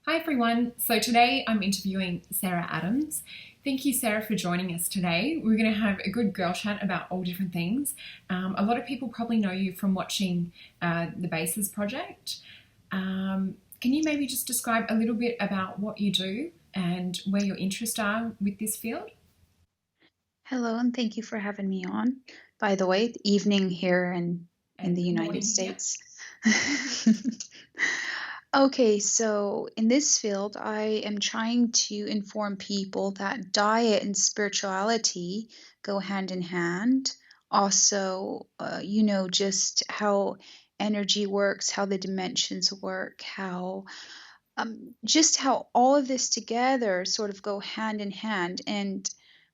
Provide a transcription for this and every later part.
Hi everyone. So today I'm interviewing Sarah Adams. Thank you, Sarah, for joining us today. We're going to have a good girl chat about all different things. A lot of people probably know you from watching the Bases Project. Can you maybe just describe a little bit about what you do and where your interests are with this field? Hello, and thank you for having me on. By the way, evening here in the And United morning here. States. Okay, so in this field, I am trying to inform people that diet and spirituality go hand in hand. Also, just how energy works, how the dimensions work, how just how all of this together sort of go hand in hand. And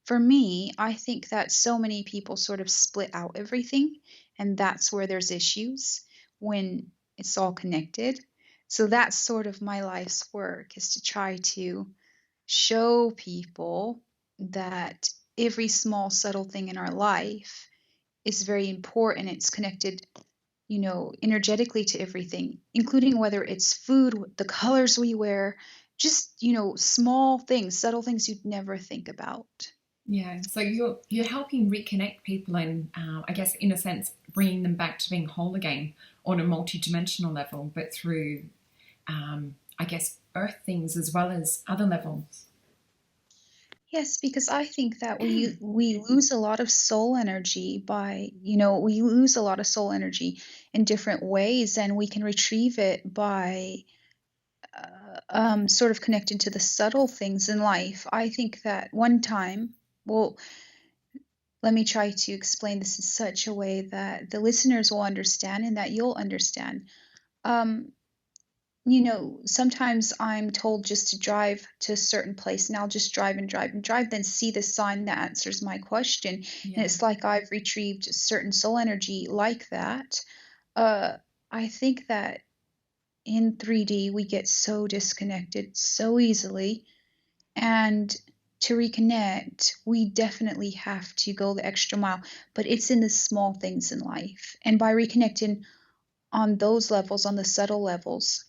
for me, I think that so many people sort of split out everything, and that's where there's issues when it's all connected. So that's sort of my life's work is to try to show people that every small subtle thing in our life is very important. It's connected, energetically to everything, including whether it's food, the colors we wear, just, small things, subtle things you'd never think about. Yeah, so you're helping reconnect people and I guess in a sense bringing them back to being whole again on a multi-dimensional level, but through I guess earth things as well as other levels. Yes, because I think that we lose a lot of soul energy by, we lose a lot of soul energy in different ways, and we can retrieve it by sort of connected to the subtle things in life. I think that one time, well, let me try to explain this in such a way that the listeners will understand and that you'll understand. Um, sometimes I'm told just to drive to a certain place, and I'll just drive and drive and drive, then see the sign that answers my question. And Yeah. it's like I've retrieved certain soul energy like that. Uh, I think that in 3D, we get so disconnected so easily. And to reconnect, we definitely have to go the extra mile, but it's in the small things in life. And by reconnecting on those levels, on the subtle levels,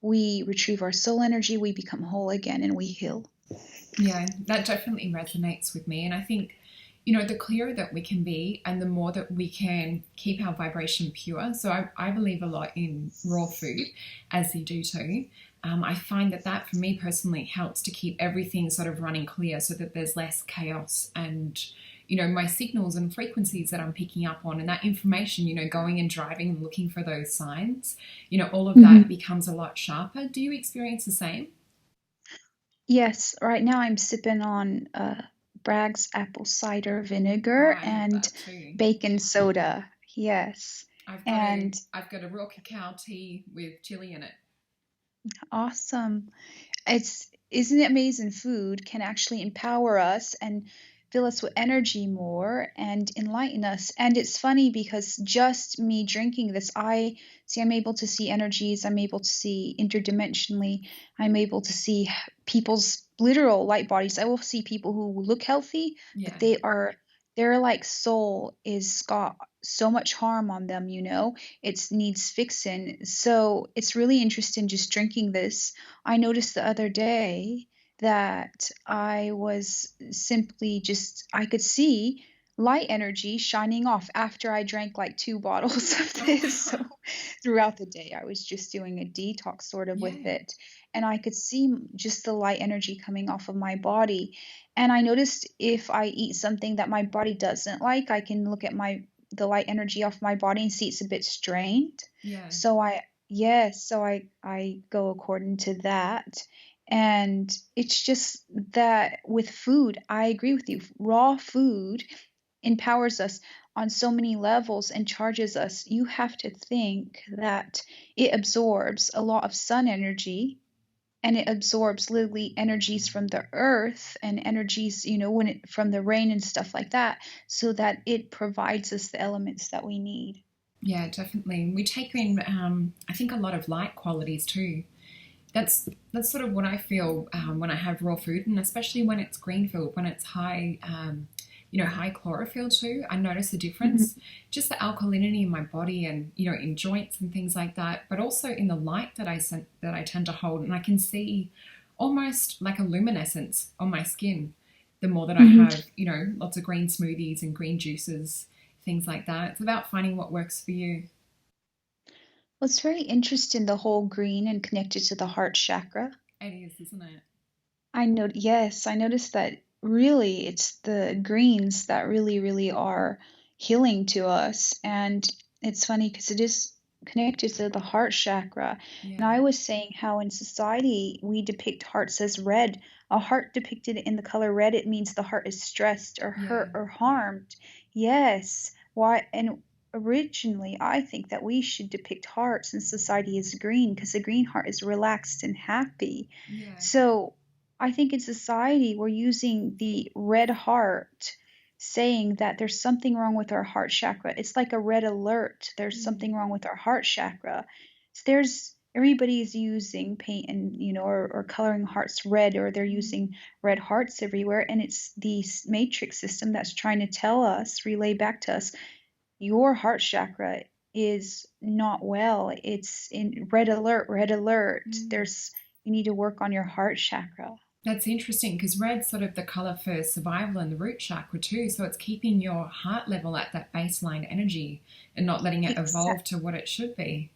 we retrieve our soul energy, we become whole again, and we heal. Yeah, that definitely resonates with me. And I think, you know, the clearer that we can be and the more that we can keep our vibration pure. So I believe a lot in raw food, as you do too. I find that that for me personally helps to keep everything sort of running clear so that there's less chaos and, you know, my signals and frequencies that I'm picking up on and that information, you know, going and driving and looking for those signs, you know, all of that Mhm. becomes a lot sharper. Do you experience the same? Yes, right now I'm sipping on Bragg's apple cider Oh, vinegar I love and that too. bacon soda. Yes. And I've got a raw cacao tea with chili in it. awesome. It's isn't it amazing food can actually empower us and fill us with energy more and enlighten us. And it's funny because just me drinking this, I'm able to see energies, I'm able to see interdimensionally, I'm able to see people's literal light bodies. I will see people who look healthy, but Yeah. their like soul is got so much harm on them, it needs fixing. So it's really interesting just drinking this. I noticed the other day that I was simply just, I could see light energy shining off after I drank like two bottles of Oh this. So wow. throughout the day, I was just doing a detox sort of with Yeah. it. And I could see just the light energy coming off of my body. And I noticed if I eat something that my body doesn't like, I can look at the light energy off my body and see it's a bit strained. Yeah. So yes, so I go according to that. And it's just that with food, I agree with you. Raw food empowers us on so many levels and charges us. You have to think that it absorbs a lot of sun energy, and it absorbs literally energies from the earth and energies, from the rain and stuff like that, so that it provides us the elements that we need. Yeah, definitely. We take in, I think, a lot of light qualities too. That's sort of what I feel when I have raw food, and especially when it's green food, when it's high high chlorophyll too, I notice a difference. Mhm. Just the alkalinity in my body and, in joints and things like that, but also in the light that I tend to hold. And I can see almost like a luminescence on my skin the more that I Mhm. have, lots of green smoothies and green juices, things like that. It's about finding what works for you. Well, it's very interesting, the whole green and connected to the heart chakra. It is, isn't it? Yes, I noticed that really it's the greens that really, really are healing to us. And it's funny because it is connected to the heart chakra. And Yeah, I was saying how in society we depict hearts as red. A heart depicted in the color red, it means the heart is stressed or yeah, hurt or harmed. Yes. Why? And originally, I think that we should depict hearts in society as green because the green heart is relaxed and happy. yeah. So I think in society, we're using the red heart, saying that there's something wrong with our heart chakra. It's like a red alert. There's Mm, something wrong with our heart chakra. So there's everybody is using paint and or coloring hearts red, or they're mm. using red hearts everywhere, and it's the matrix system that's trying to tell us, relay back to us, your heart chakra is not well. It's in red alert, red alert. Mm. There's You need to work on your heart chakra. That's interesting because red's sort of the color for survival and the root chakra too. So it's keeping your heart level at that baseline energy and not letting it evolve to what it should be.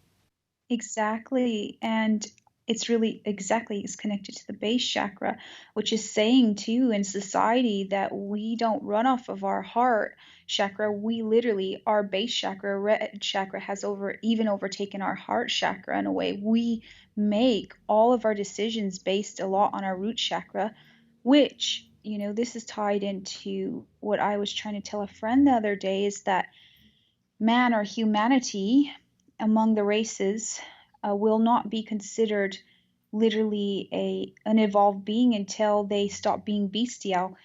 Exactly. And it's really exactly it's connected to the base chakra, which is saying too in society that we don't run off of our heart chakra. We literally, our base chakra, red chakra, has even overtaken our heart chakra in a way. We make all of our decisions based a lot on our root chakra, which, this is tied into what I was trying to tell a friend the other day, is that man or humanity among the races will not be considered literally an evolved being until they stop being bestial.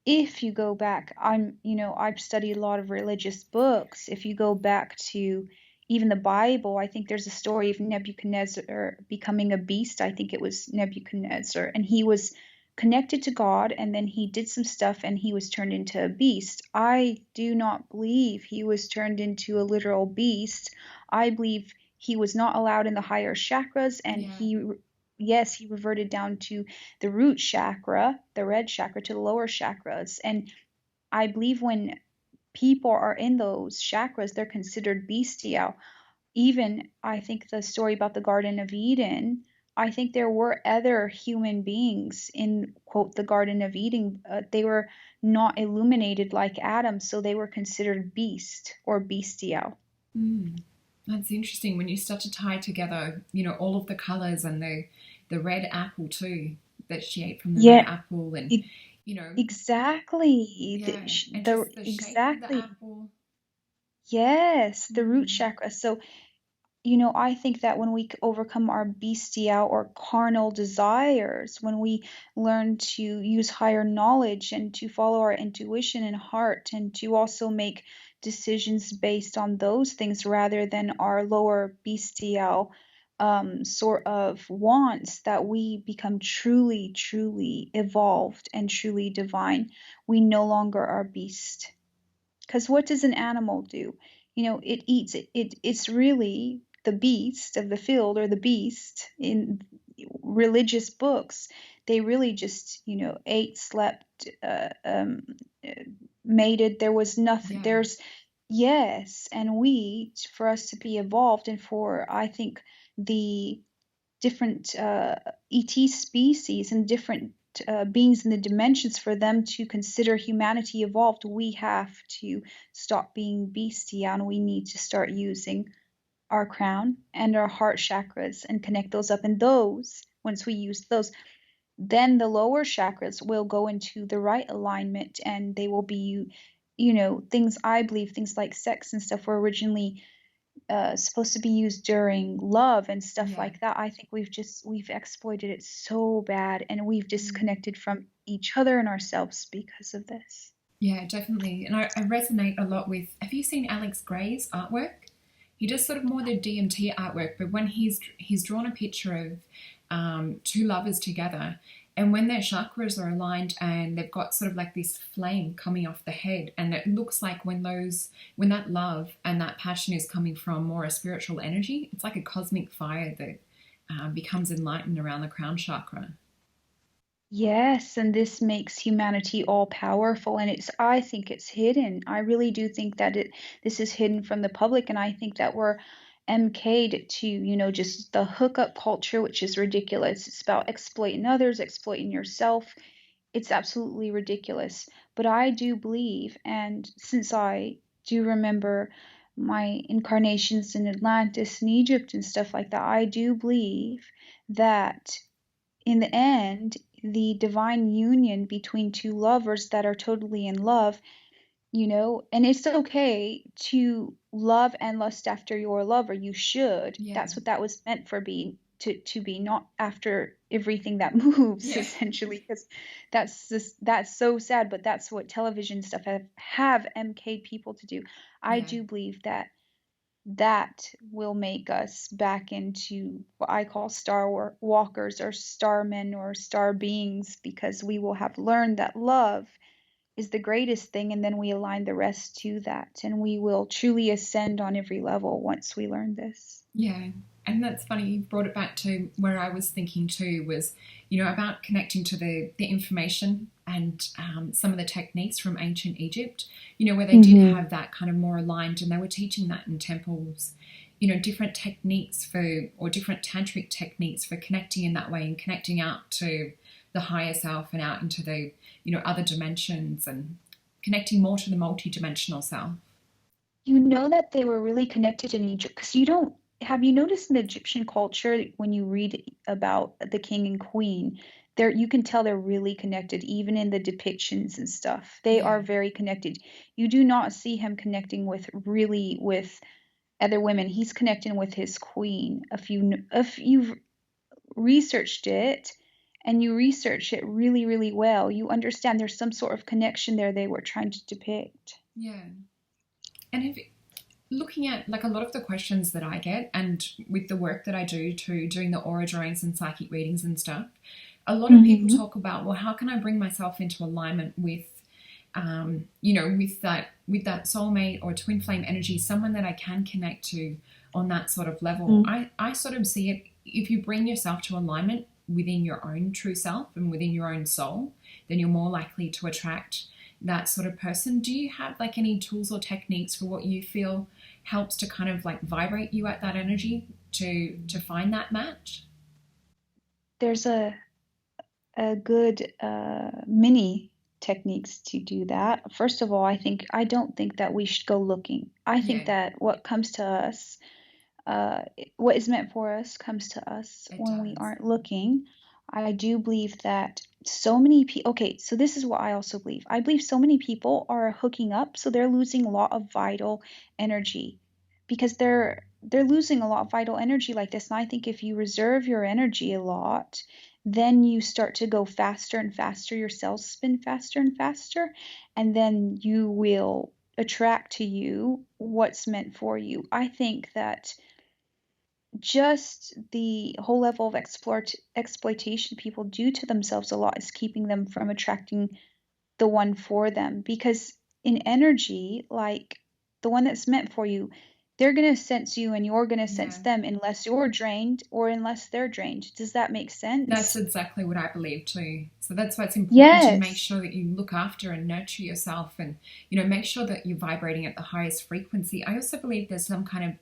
If you go back, I've studied a lot of religious books. If you go back to even the Bible, I think there's a story of Nebuchadnezzar becoming a beast. I think it was Nebuchadnezzar, and he was connected to God, and then he did some stuff and he was turned into a beast. I do not believe he was turned into a literal beast. I believe he was not allowed in the higher chakras, and Yeah. yes, he reverted down to the root chakra, the red chakra, to the lower chakras. And I believe when people are in those chakras, they're considered bestial. Even I think the story about the Garden of Eden, I think there were other human beings in, quote, the Garden of Eden. They were not illuminated like Adam, so they were considered beast or bestial. Mm. That's interesting when you start to tie together, all of the colors and the red apple too that she ate from the red Yeah, apple and, e- you know, exactly. yeah, and just the shape of the Exactly. apple. Yes, the root Mm. chakra. So I think that when we overcome our bestial or carnal desires, when we learn to use higher knowledge and to follow our intuition and heart, and to also make decisions based on those things rather than our lower bestial sort of wants, that we become truly, truly evolved and truly divine. We no longer are beast. Because what does an animal do? It eats it's really the beast of the field, or the beast in religious books. They really just, ate, slept, uh, mated. There was nothing. Yeah. Yes, and for us to be evolved, and for, I think, the different ET species and different beings in the dimensions, for them to consider humanity evolved, we have to stop being bestial, and we need to start using our crown and our heart chakras and connect those up. And once we use those, then the lower chakras will go into the right alignment, and they will be, things, I believe, things like sex and stuff were originally supposed to be used during love and stuff Yeah. like that. I think we've exploited it so bad, and we've Mm. disconnected from each other and ourselves because of this. Yeah, definitely. And I resonate a lot with. Have you seen Alex Gray's artwork? He does sort of more the DMT artwork, but when he's drawn a picture of two lovers together, And when their chakras are aligned and they've got sort of like this flame coming off the head, and it looks like when that love and that passion is coming from more a spiritual energy, it's like a cosmic fire that becomes enlightened around the crown chakra. Yes, and this makes humanity all powerful, and I think it's hidden. I really do think that this is hidden from the public, and I think that we're MK'd to, just the hookup culture, which is ridiculous. It's about exploiting others, exploiting yourself. It's absolutely ridiculous. But I do believe, and since I do remember my incarnations in Atlantis and Egypt and stuff like that, I do believe that in the end, the divine union between two lovers that are totally in love, and it's okay to love and lust after your lover. You should. Yeah, That's what that was meant for, being to be, not after everything that moves, yeah, essentially, because that's so sad, but that's what television stuff have MK people to do. I yeah. do believe that will make us back into what I call star walkers or starmen or star beings, because we will have learned that love is the greatest thing, and then we align the rest to that, and we will truly ascend on every level once we learn this. Yeah, and that's funny. You brought it back to where I was thinking too. Was about connecting to the information and some of the techniques from ancient Egypt. Where they did Mm-hmm. have that kind of more aligned, and they were teaching that in temples. Different techniques or different tantric techniques for connecting in that way and connecting out to the higher self and out into the other dimensions and connecting more to the multidimensional self. You know that they were really connected in Egypt, because you don't have you noticed in the Egyptian culture, when you read about the king and queen, there you can tell they're really connected, even in the depictions and stuff. They Yeah, are very connected. You do not see him connecting with other women. He's connecting with his queen. If you've researched it and you research it really, really well, you understand there's some sort of connection there they were trying to depict. yeah. And if looking at like a lot of the questions that I get, and with the work that I do to doing the aura drawings and psychic readings and stuff, a lot of people Mm-hmm. talk about, well, how can I bring myself into alignment with, with that soulmate or twin flame energy, someone that I can connect to on that sort of level. I sort of see it, if you bring yourself to alignment within your own true self and within your own soul, then you're more likely to attract that sort of person. Do you have like any tools or techniques for what you feel helps to kind of like vibrate you at that energy to find that match? There's a good mini techniques to do that. First of all, I don't think that we should go looking. I think Yeah, that what comes to us, uh, what is meant for us comes to us it when we does. aren't looking. I do believe that so many people, okay, so this is what I also believe. I believe so many people are hooking up, so they're losing a lot of vital energy, because they're losing a lot of vital energy like this. And I think if you reserve your energy a lot, then you start to go faster and faster, your cells spin faster and faster, and then you will attract to you what's meant for you. I think that just the whole level of exploitation people do to themselves a lot is keeping them from attracting the one for them. Because in energy, like the one that's meant for you, they're going to sense you and you're going to sense Yeah. them, unless you're drained or unless they're drained. Does that make That's sense? exactly what I believe too. So that's why it's important to make Yes, sure that you look after and nurture yourself and, make sure that you're vibrating at the highest frequency. I also believe there's some kind of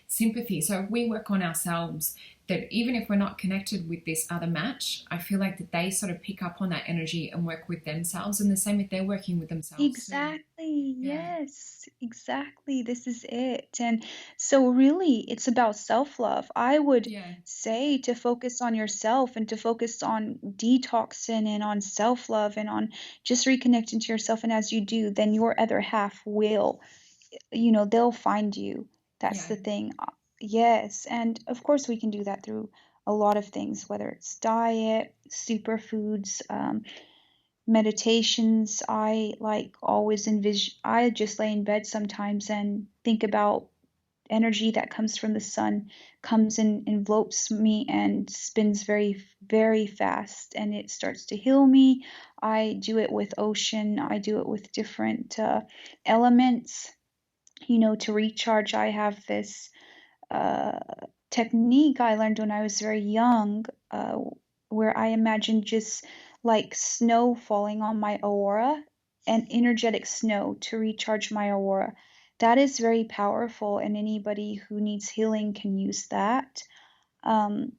sympathy. So if we work on ourselves, that even if we're not connected with this other match, I feel like that they sort of pick up on that energy and work with themselves. And the same if they're working with themselves too. exactly. Yeah. Yes, exactly. This is it. And so, really, it's about self-love. I would Yeah. say to focus on yourself and to focus on detoxing and on self-love and on just reconnecting to yourself. And as you do, then your other half will, they'll find you. That's Yeah. the thing. Yes. And of course, we can do that through a lot of things, whether it's diet, superfoods, meditations. I like always envision, I just lay in bed sometimes and think about energy that comes from the sun comes and envelopes me and spins very, very fast, and it starts to heal me. I do it with ocean. I do it with different elements, to recharge. I have this uh, technique I learned when I was very young, where I imagined just like snow falling on my aura and energetic snow to recharge my aura. That is very powerful, and anybody who needs healing can use that. Um,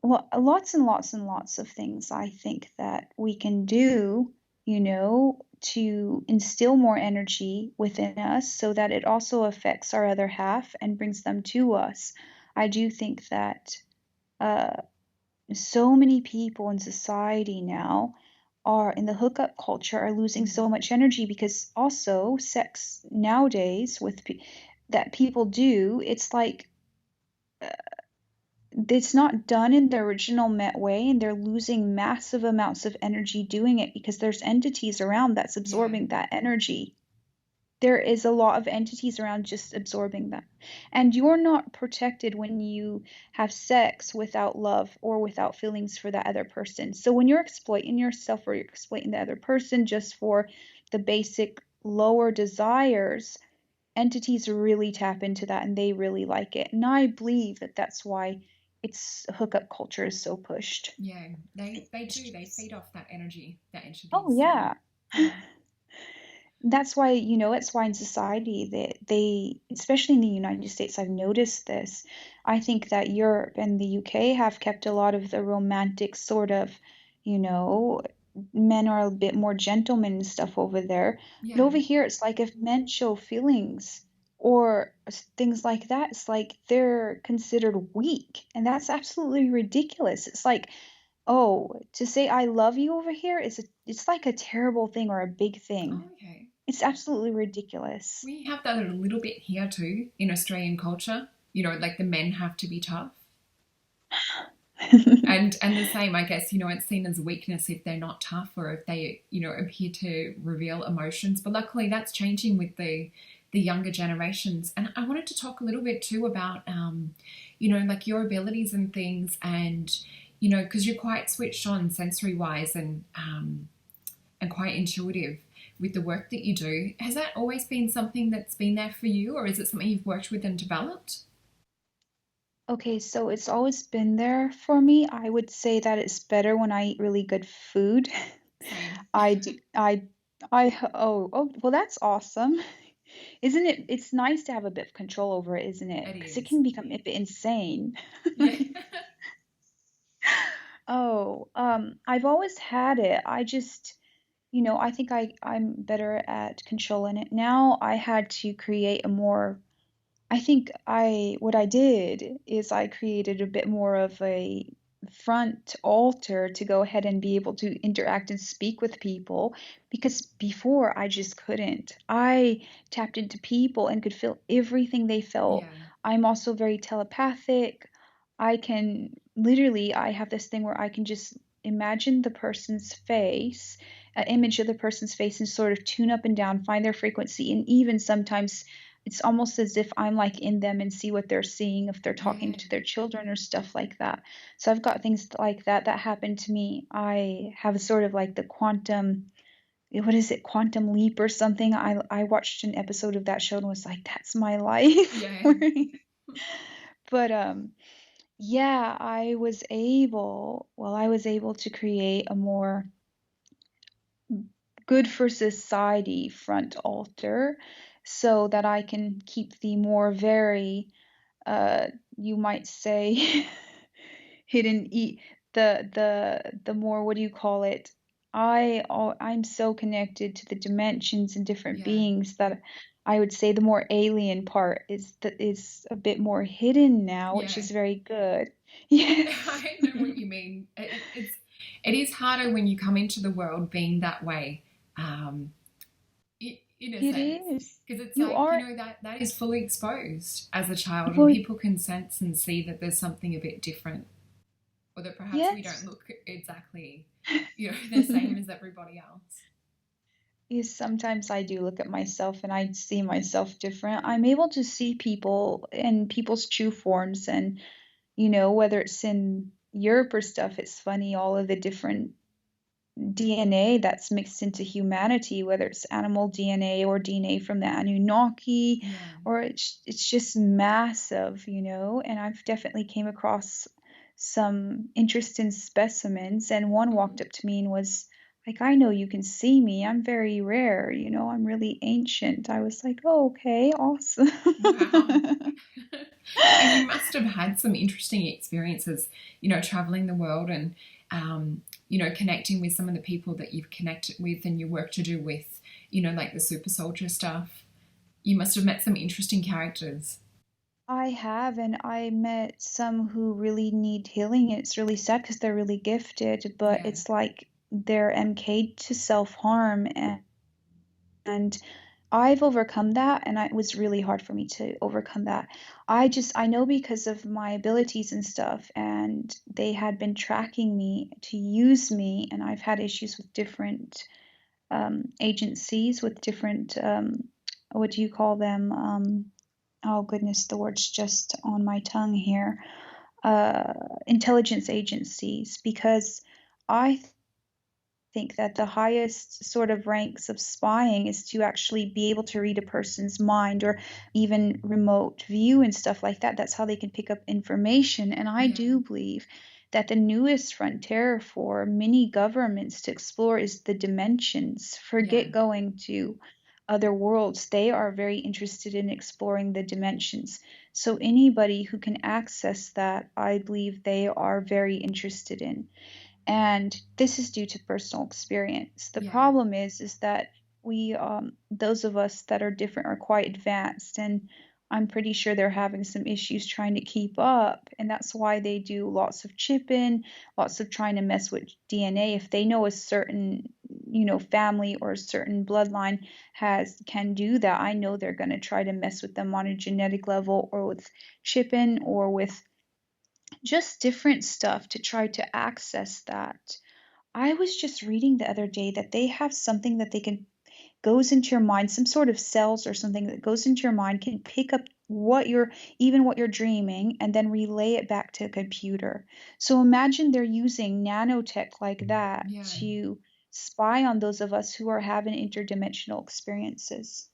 Lots and lots and lots of things I think that we can do, to instill more energy within us so that it also affects our other half and brings them to us. I do think that uh, so many people in society now are in the hookup culture are losing Mm. so much energy because also sex nowadays that people do, it's like it's not done in the original met way, and they're losing massive amounts of energy doing it because there's entities around that's Yeah. absorbing that energy. There is a lot of entities around just absorbing that. And you're not protected when you have sex without love or without feelings for that other person. So when you're exploiting yourself or you're exploiting the other person just for the basic lower desires, entities really tap into that and they really like it. And I believe that that's why it's hookup culture is so pushed. Yeah, they do. They feed off that energy that Oh entities. So yeah. yeah, That's why, it's why in society that they, especially in the United States, I've noticed this. I think that Europe and the UK have kept a lot of the romantic sort of, you know, men are a bit more gentlemen and stuff over there. But yeah. over here, it's like if men show feelings or things like that, it's like they're considered weak. And that's absolutely ridiculous. It's like, oh, to say I love you over here it's like a terrible thing or a big Oh, thing. okay. It's absolutely ridiculous. We have that a little bit here too in Australian culture. Like the men have to be tough. And the same, I guess, it's seen as weakness if they're not tough or if they, appear to reveal emotions. But luckily that's changing with the younger generations. And I wanted to talk a little bit too about like your abilities and things and because you're quite switched on sensory wise and quite intuitive with the work that you do. Has that always been something that's been there for you, or is it something you've worked with and developed? Okay, so it's always been there for me. I would say that it's better when I eat really good food. Same. I do, well, that's awesome. Isn't it? It's nice to have a bit of control over it, isn't it? It Because it is. can become a bit insane. Yeah. Oh, I've always had it. I just, I think I'm better at controlling it now. I had to create a more I think what I did is I created a bit more of a front altar to go ahead and be able to interact and speak with people because before I just couldn't. I tapped into people and could feel everything they felt. Yeah. I'm also very telepathic. I have this thing where I can just imagine the person's face, an image of the person's face, and sort of tune up and down, find their frequency, and even sometimes it's almost as if I'm like in them and see what they're seeing if they're talking Yeah. to their children or stuff like that. So I've got things like that happen to me. I have sort of like the what is it, quantum leap or something. I watched an episode of that show and was like, that's my life. Yeah. But yeah, I was able to create a more good for society front altar so that I can keep the more very uh, you might say hidden the more, what do you call it? I'm so connected to the dimensions and different Yeah. beings that I would say the more alien part is a bit more hidden now, which Yeah. is very good. Yes. I know what you mean. It is harder when you come into the world being that way, um, in a It sense, is. because it's You like are. that is fully exposed as a child, and Well, people can sense and see that there's something a bit different, or that perhaps we don't yes. look exactly, the same as everybody else. Yes, sometimes I do look at myself and I see myself different. I'm able to see people and people's true forms, and whether it's in Europe or stuff, it's funny all of the different DNA that's mixed into humanity, whether it's animal DNA or DNA from the Anunnaki, Yeah. or it's just massive, and I've definitely came across some interesting specimens, and one walked Mhm. up to me and was like, "I know you can see me. I'm very rare, I'm really ancient." I was like, "Oh, okay, awesome." Wow. And you must have had some interesting experiences, traveling the world and, connecting with some of the people that you've connected with and your work to do with, like the super soldier stuff. You must have met some interesting characters. I have, and I met some who really need healing, and it's really sad because they're really gifted, but Yeah, it's like they're MK'd to self-harm, and I've overcome that, and it was really hard for me to overcome that. I know because of my abilities and stuff, and they had been tracking me to use me, and I've had issues with different agencies, with different, what do you call them? Oh goodness, the word's just on my tongue here. Uh, Intelligence agencies, because I think that the highest sort of ranks of spying is to actually be able to read a person's mind, or even remote view and stuff like that. That's how they can pick up information. And I yeah, do believe that the newest frontier for many governments to explore is the dimensions. yeah, Forget going to other worlds. They are very interested in exploring the dimensions. So anybody who can access that, I believe they are very interested in. And this is due to personal experience. The yeah, problem is that we, those of us that are different, are quite advanced, and I'm pretty sure they're having some issues trying to keep up, and that's why they do lots of chipping, lots of trying to mess with DNA. If they know a certain, family or a certain bloodline can do that, I know they're going to try to mess with them on a genetic level, or with chipping, or with just different stuff to try to access that. I was just reading the other day that they have something that they can goes into your mind, some sort of cells or something that goes into your mind, can pick up what you're dreaming, and then relay it back to a computer. So imagine they're using nanotech like that yeah. to spy on those of us who are having interdimensional experiences.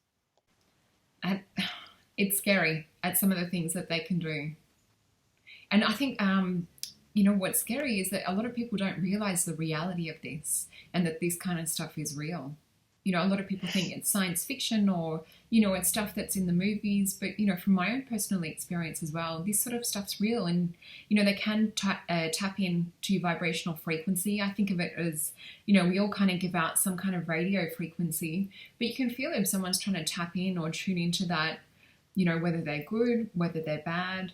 And it's scary at some of the things that they can do. And I think, what's scary is that a lot of people don't realize the reality of this and that this kind of stuff is real. A lot of people think it's science fiction or, it's stuff that's in the movies. But, from my own personal experience as well, this sort of stuff's real. And, they can tap into vibrational frequency. I think of it as, we all kind of give out some kind of radio frequency, but you can feel if someone's trying to tap in or tune into that, whether they're good, whether they're bad.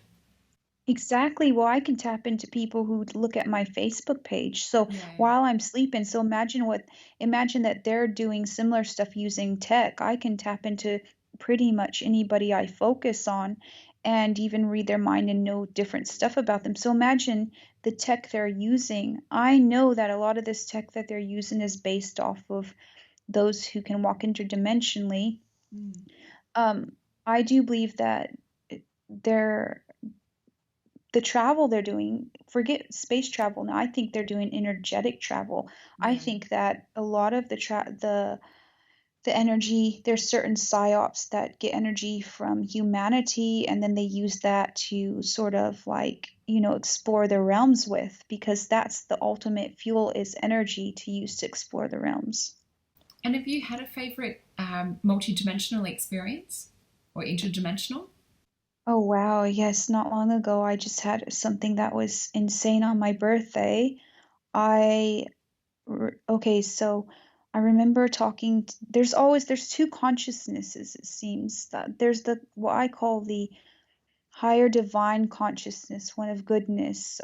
Exactly. Well, I can tap into people who look at my Facebook page. So Yeah, while I'm sleeping, so imagine that they're doing similar stuff using tech. I can tap into pretty much anybody I focus on, and even read their mind and know different stuff about them. So imagine the tech they're using. I know that a lot of this tech that they're using is based off of those who can walk interdimensionally. mm, Um, I do believe that they're the travel they're doing, forget space travel now. I think they're doing energetic travel. I yeah. think that a lot of the energy, there's certain psyops that get energy from humanity, and then they use that to sort of like, explore the realms with, because that's the ultimate fuel, is energy to use to explore the realms. And have you had a favorite multi-dimensional experience or interdimensional? Oh wow, yes, not long ago I just had something that was insane on my birthday. I Okay, so I remember there's two consciousnesses, it seems. That there's the what I call the higher divine consciousness, one of goodness.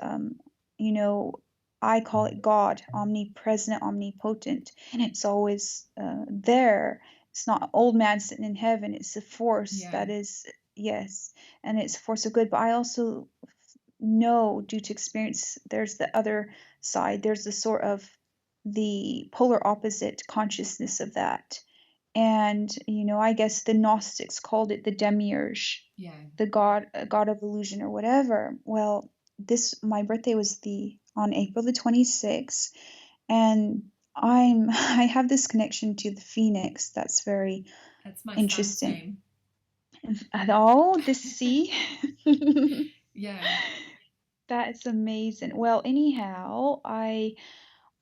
You know, I call it God, omnipresent, omnipotent, and it's always there. It's not old man sitting in heaven. It's a force Yeah. that is, yes, and it's a force of good. But I also know, due to experience, there's the other side. There's the sort of the polar opposite consciousness of that. And, I guess the Gnostics called it the Demiurge, Yeah. the god of illusion or whatever. Well, my birthday was on April the 26th, and I have this connection to the Phoenix that's very That's my son's interesting. name. At all, the sea. Yeah. That's amazing. Well, anyhow,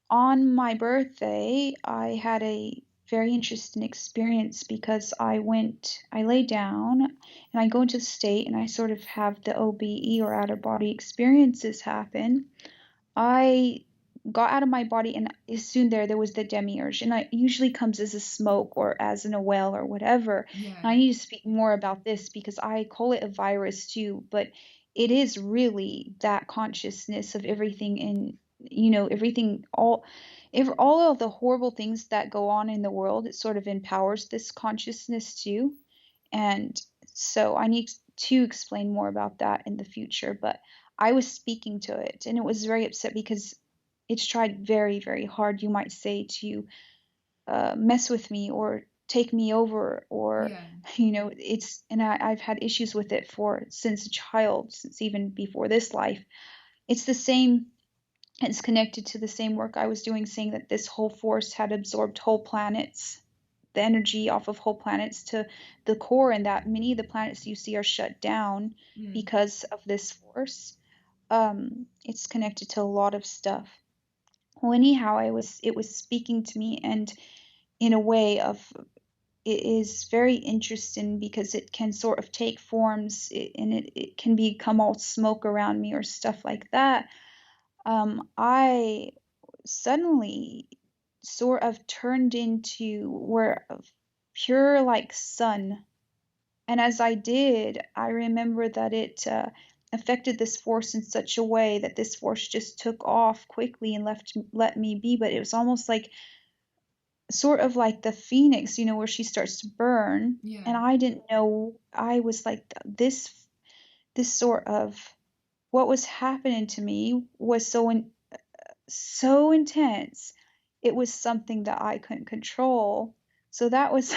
on my birthday, I had a very interesting experience because I lay down and I go into the state and I sort of have the OBE or out of body experiences happen. I got out of my body, and as soon there was the Demiurge, and it usually comes as a smoke or as in a well or whatever. Yeah. And I need to speak more about this because I call it a virus too, but it is really that consciousness of everything everything, all of the horrible things that go on in the world. It sort of empowers this consciousness too. And so I need to explain more about that in the future. But I was speaking to it, and it was very upset because it's tried very, very hard, you might say, to mess with me or take me over, or Yeah. I've had issues with it since a child, since even before this life. It's the same. It's connected to the same work I was doing, saying that this whole force had absorbed whole planets, the energy off of whole planets to the core, and that many of the planets you see are shut down because of this force. It's connected to a lot of stuff. Well, anyhow, it was speaking to me, and in a way of it is very interesting because it can sort of take forms, and it can become all smoke around me or stuff like that. I suddenly sort of turned into where pure like sun. And as I did, I remember that it affected this force in such a way that this force just took off quickly and let me be. But it was almost like sort of like the phoenix, where she starts to burn. Yeah. And I didn't know. I was like this sort of what was happening to me was so intense. It was something that I couldn't control. So that was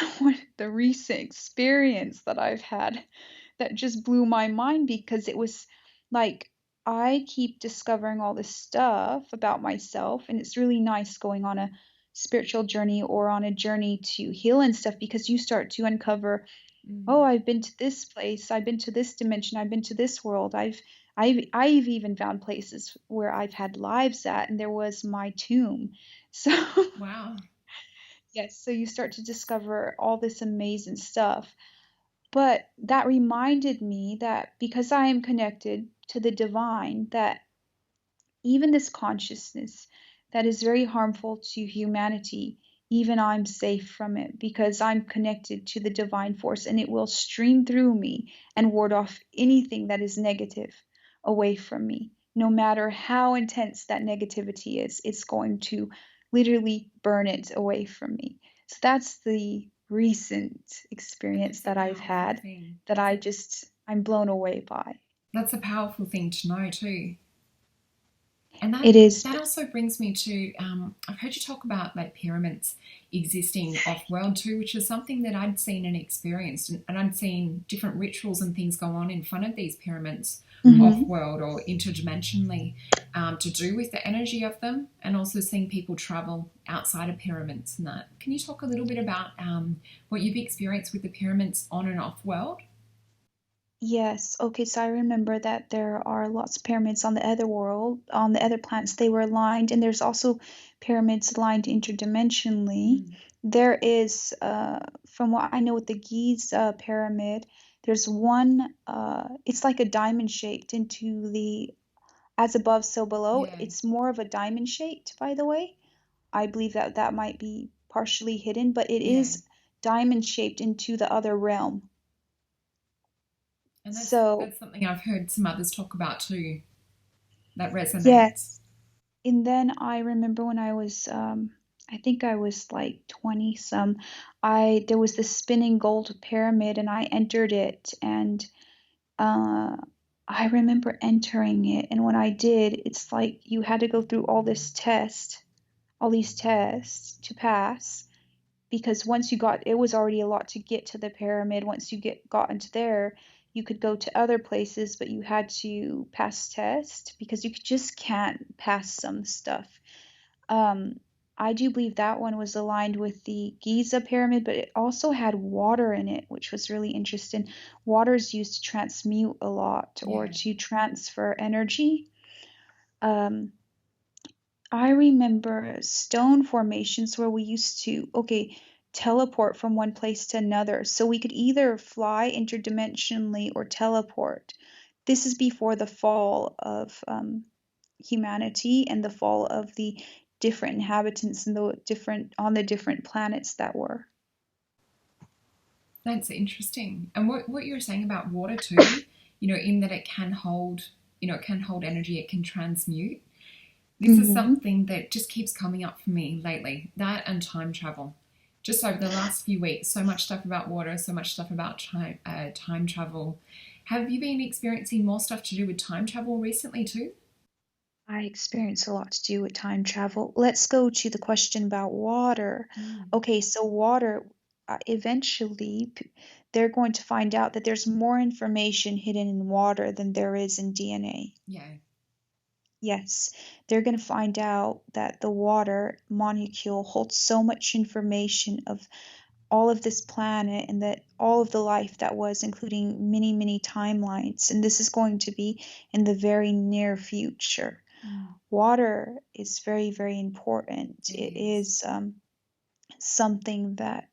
the recent experience that I've had that just blew my mind, because it was like I keep discovering all this stuff about myself, and it's really nice going on a spiritual journey or on a journey to heal and stuff, because you start to uncover, oh, I've been to this place, I've been to this dimension, I've been to this world, I've even found places where I've had lives at, and there was my tomb. So Wow. yes, so you start to discover all this amazing stuff. But that reminded me that because I am connected to the divine, that even this consciousness that is very harmful to humanity, even I'm safe from it because I'm connected to the divine force, and it will stream through me and ward off anything that is negative away from me. No matter how intense that negativity is, it's going to literally burn it away from me. So that's the recent And experience that's a that I've powerful had thing. that I'm blown away by. That's a powerful thing to know too. And It is. that also brings me to I've heard you talk about like pyramids existing off world too, which is something that I'd seen and experienced, and I'd seen different rituals and things go on in front of these pyramids off Mhm. world or interdimensionally, to do with the energy of them, and also seeing people travel outside of pyramids and that. Can you talk a little bit about what you've experienced with the pyramids on and off world? Yes. Okay, so I remember that there are lots of pyramids on the other world, on the other planets. They were aligned, and there's also pyramids aligned interdimensionally. There is, from what I know, with the Giza pyramid, there's one. It's like a diamond shaped into the as above, so below. Yeah. It's more of a diamond shaped, by the way. I believe that that might be partially hidden, but it Yeah. is diamond shaped into the other realm. And So that's something I've heard some others talk about too. That resonates. yes. And then I remember when I think I was like 20 some, there was this spinning gold pyramid, and I entered it, and uh I remember entering it, and when I did, it's like you had to go through all these tests to pass. because once you got, it was already a lot to get to the pyramid. Once you got into there, you could go to other places, but you had to pass test because you just can't pass some stuff. Um, I do believe that one was aligned with the Giza pyramid, but it also had water in it, which was really interesting. Water is used to transmute a lot or Yeah. to transfer energy. Um, I remember stone formations where we used to, okay, teleport from one place to another. So we could either fly interdimensionally or teleport. This is before the fall of humanity and the fall of the different inhabitants and the different on the different planets that were. That's interesting. And what you were saying about water too, in that it can hold, it can hold energy, it can transmute. This is Hmm. something that just keeps coming up for me lately. That and time travel. Just over the last few weeks, so much stuff about water, so much stuff about time travel. Have you been experiencing more stuff to do with time travel recently too? I experience a lot to do with time travel. Let's go to the question about water. Mm. Okay, so water, eventually, they're going to find out that there's more information hidden in water than there is in DNA. Yeah. Yes, they're going to find out that the water molecule holds so much information of all of this planet and that all of the life that was, including many, many timelines. And this is going to be in the very near future. Mm. Water is very, very important. It It is. is something that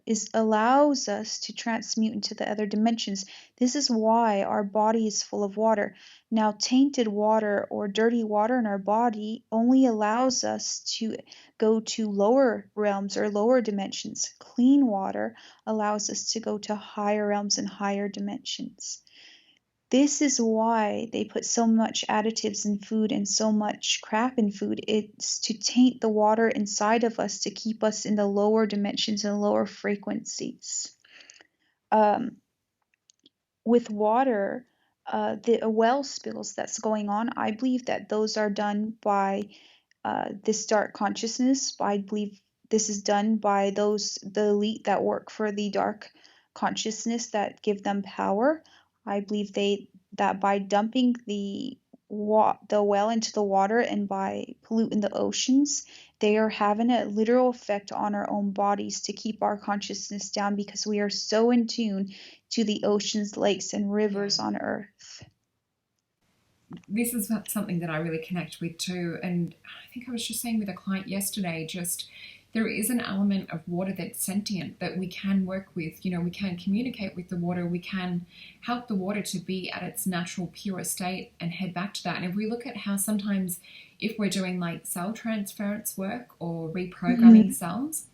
is allows us to transmute into the other dimensions. This is why our body is full of water. Now, tainted water or dirty water in our body only allows us to go to lower realms or lower dimensions. Clean water allows us to go to higher realms and higher dimensions. This is why they put so much additives in food and so much crap in food. It's to taint the water inside of us to keep us in the lower dimensions and lower frequencies. Um, with water, the well spills that's going on, I believe that those are done by this dark consciousness. I believe this is done by the elite that work for the dark consciousness that give them power. I believe that by dumping the well into the water and by polluting the oceans, they are having a literal effect on our own bodies to keep our consciousness down because we are so in tune to the oceans, lakes, and Yeah. rivers on Earth. This is something that I really connect with too. And I think I was just saying with a client yesterday, just there is an element of water that's sentient that we can work with. We can communicate with the water, we can help the water to be at its natural, pure state and head back to that. And if we look at how sometimes, if we're doing like cell transference work or reprogramming Mm-hmm. cells,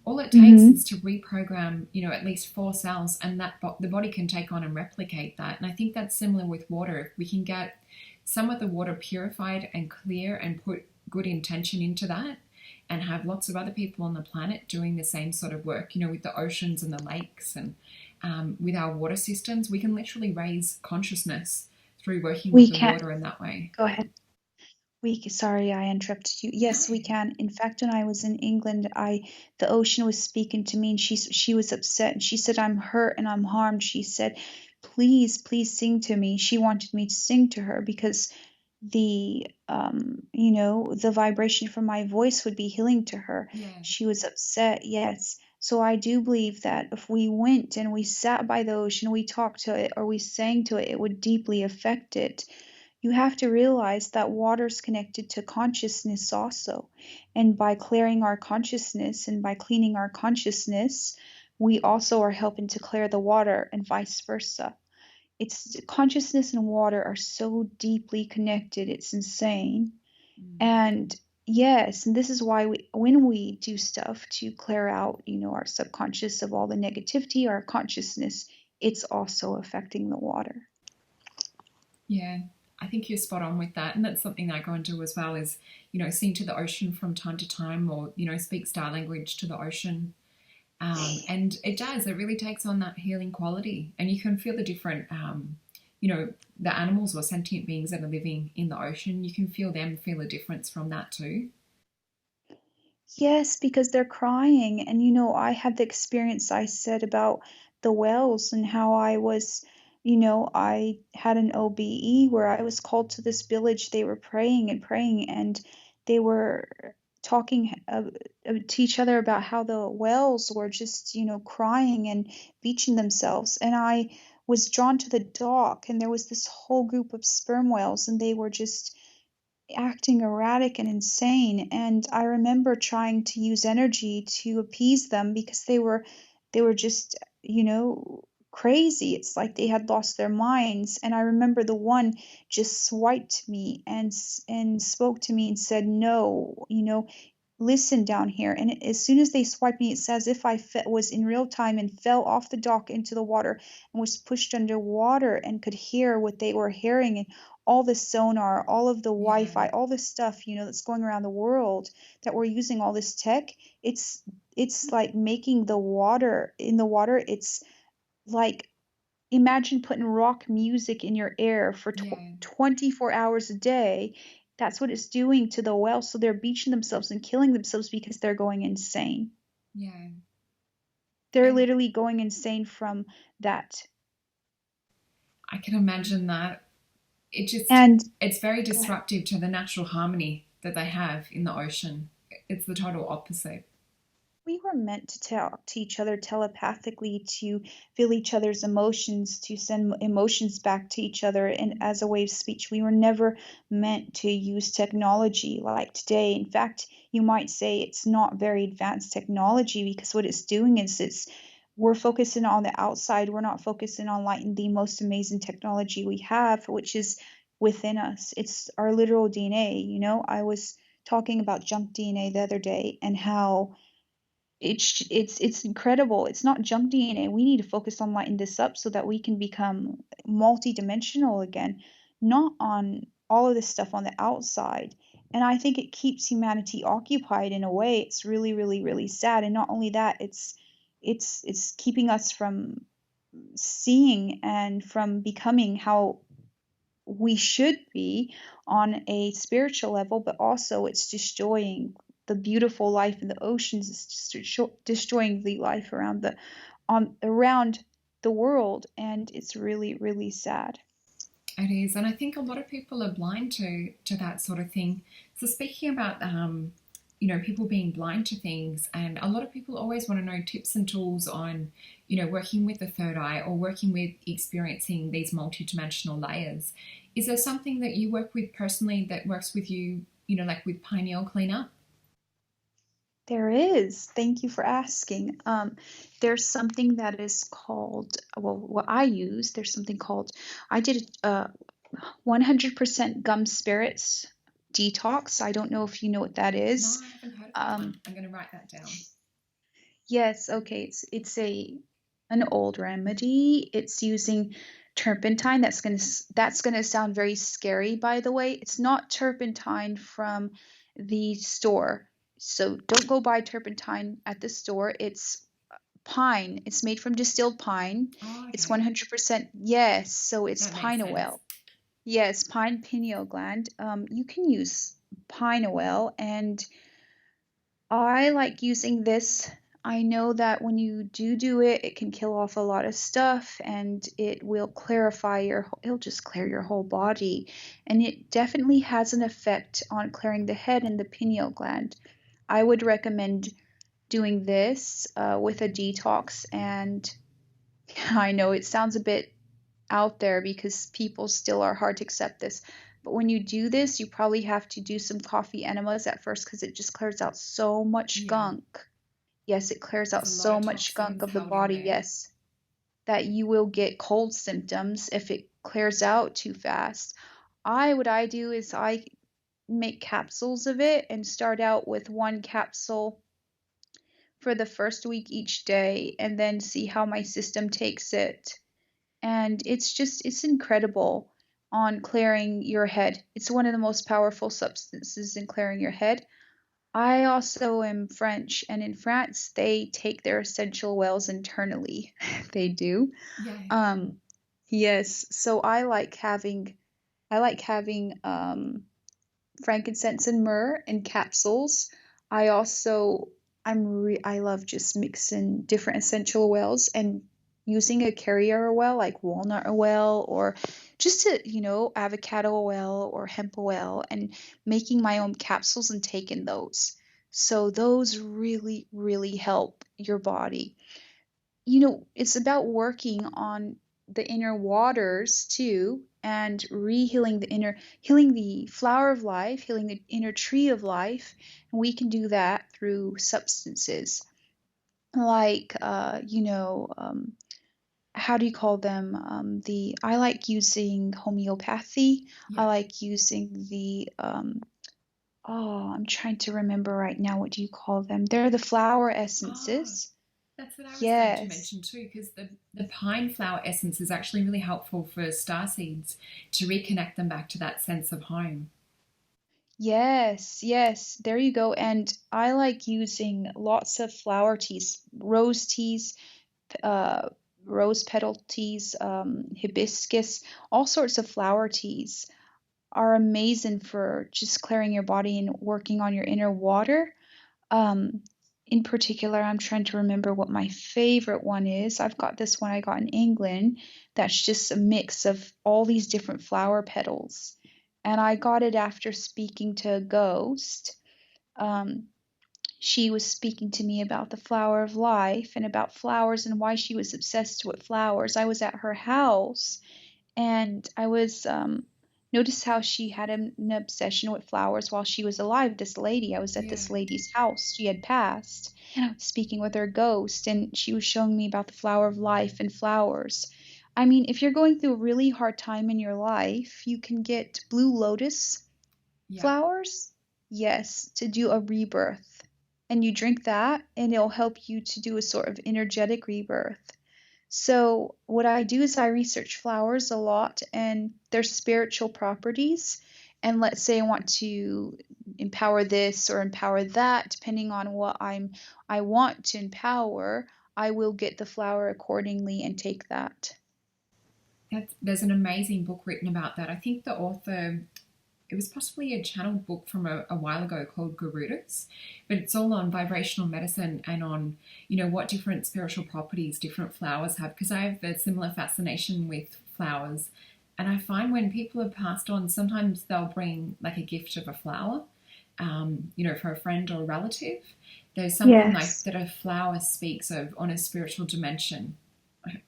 all it takes Mm-hmm. is to reprogram, at least 4 cells, and that the body can take on and replicate that. And I think that's similar with water. If we can get some of the water purified and clear and put good intention into that, and have lots of other people on the planet doing the same sort of work, with the oceans and the lakes and with our water systems, we can literally raise consciousness through working with We the can water in that way. go ahead. Sorry, I interrupted you. No. Yes, we can. In fact, when I was in England, the ocean was speaking to me, and she was upset, and she said, "I'm hurt and I'm harmed." She said, "Please, please sing to me." She wanted me to sing to her because the vibration from my voice would be healing to her. Yeah. She was upset. Yes. So I do believe that if we went and we sat by the ocean, we talked to it, or we sang to it, it would deeply affect it. You have to realize that water's connected to consciousness also. And by clearing our consciousness and by cleaning our consciousness, we also are helping to clear the water and vice versa. It's consciousness and water are so deeply connected. It's insane. Mm. And yes, and this is why when we do stuff to clear out, our subconscious of all the negativity, our consciousness, it's also affecting the water. Yeah, I think you're spot on with that. And that's something I go and do as well is, sing to the ocean from time to time or, speak star language to the ocean. And it does, it really takes on that healing quality. And you can feel the different, the animals or sentient beings that are living in the ocean, you can feel them feel a difference from that too. Yes, because they're crying. And, I had the experience I said about the wells and how I had an OBE where I was called to this village. They were praying and praying, and they were talking to each other about how the wells were just, crying and beaching themselves. And I was drawn to the dock, and there was this whole group of sperm whales, and they were just acting erratic and insane. And I remember trying to use energy to appease them because they were just, crazy. It's like they had lost their minds. And I remember the one just swiped me and spoke to me and said, "No, listen down here." And as soon as they swiped me, it's as if I was in real time and fell off the dock into the water and was pushed underwater and could hear what they were hearing, and all the sonar, all of the Yeah, Wi-Fi, all this stuff, that's going around the world that we're using all this tech. It's like making the water in the water. It's like, imagine putting rock music in your ear for yeah, 24 hours a day. That's what it's doing to the whales. So they're beaching themselves and killing themselves because they're going insane. yeah. They're And literally going insane from that. I can imagine that. It just, And it's very disruptive to the natural harmony that they have in the ocean. It's the total opposite. we were meant to talk to each other telepathically, to feel each other's emotions, to send emotions back to each other, and as a way of speech. We were never meant to use technology like today. In fact, you might say it's not very advanced technology, because what it's doing is we're focusing on the outside. We're not focusing on like the most amazing technology we have, which is within us. It's our literal DNA. I was talking about junk DNA the other day, and how it's incredible. It's not junk DNA. We need to focus on lighting this up so that we can become multidimensional again, not on all of this stuff on the outside. And I think it keeps humanity occupied in a way. It's really, really, really sad. And not only that, it's keeping us from seeing and from becoming how we should be on a spiritual level, but also it's destroying the beautiful life in the oceans. It's just destroying the life around the world, and it's really, really sad. It is, and I think a lot of people are blind to that sort of thing. So speaking about people being blind to things, and a lot of people always want to know tips and tools on, working with the third eye or working with experiencing these multidimensional layers. Is there something that you work with personally that works with you, like with pineal cleanup? There is. Thank you for asking. There's something that is called, well, what I use, there's something called, I did 100% gum spirits detox. I don't know if you know what that No, is. I haven't heard of that Um, one. I'm going to write that down. yes, okay. It's an old remedy. It's using turpentine. That's gonna sound very scary, by the way. It's not turpentine from the store. So don't go buy turpentine at the store. It's pine. It's made from distilled pine. Oh, It's okay. 100%, yes, so it's That makes sense. pineal. Yes, pine pineal gland. You can use pineal, and I like using this. I know that when you do it, it can kill off a lot of stuff, and it will it'll just clear your whole body. And it definitely has an effect on clearing the head and the pineal gland. I would recommend doing this with a detox. And I know it sounds a bit out there because people still are hard to accept this. But when you do this, you probably have to do some coffee enemas at first, because it just clears out so much Yeah, gunk. Yes, it clears there's out a lot so of much gunk toxins of the held in body. there. Yes, that you will get cold symptoms if it clears out too fast. What I do is I make capsules of it and start out with one capsule for the first week each day, and then see how my system takes it. And it's incredible on clearing your head. It's one of the most powerful substances in clearing your head. I also am French, and in France they take their essential oils internally. They do. Yeah, Um, yes, so I like having frankincense and myrrh in capsules. I also I love just mixing different essential oils and using a carrier oil like walnut oil or just avocado oil or hemp oil and making my own capsules and taking those. So those really, really help your body. It's about working on the inner waters too and healing the flower of life, healing the inner tree of life. And we can do that through substances like, how do you call them? I like using homeopathy. I Yeah. like using I'm trying to remember right now. What do you call them? They're the flower Oh, essences. that's what I was going to Yes. mention too, because the pine flower essence is actually really helpful for star seeds to reconnect them back to that sense of home. Yes, yes, there you go. And I like using lots of flower teas, rose teas, uh, rose petal teas, hibiscus, all sorts of flower teas are amazing for just clearing your body and working on your inner water. Um, in particular, I'm trying to remember what my favorite one is. I've got this one I got in England that's just a mix of all these different flower petals. And I got it after speaking to a ghost. Um, she was speaking to me about the flower of life and about flowers and why she was obsessed with flowers. I was at her house and I was noticed how she had an obsession with flowers while she was alive. This lady, I was at Yeah. this lady's house. She had passed, and I was speaking with her ghost, and she was showing me about the flower of life and flowers. I mean, if you're going through a really hard time in your life, you can get blue lotus Yeah. flowers, yes, to do a rebirth. And you drink that, and it'll help you to do a sort of energetic rebirth. So, what I do is I research flowers a lot and their spiritual properties. And let's say I want to empower this or empower that, depending on what I want to empower, I will get the flower accordingly and take that. There's an amazing book written about that. I think the author, it was possibly a channeled book from a while ago called Garudas, but it's all on vibrational medicine and on, what different spiritual properties different flowers have. Because I have a similar fascination with flowers. And I find when people have passed on, sometimes they'll bring like a gift of a flower, for a friend or a relative. There's something like Yes. that a flower speaks of on a spiritual dimension.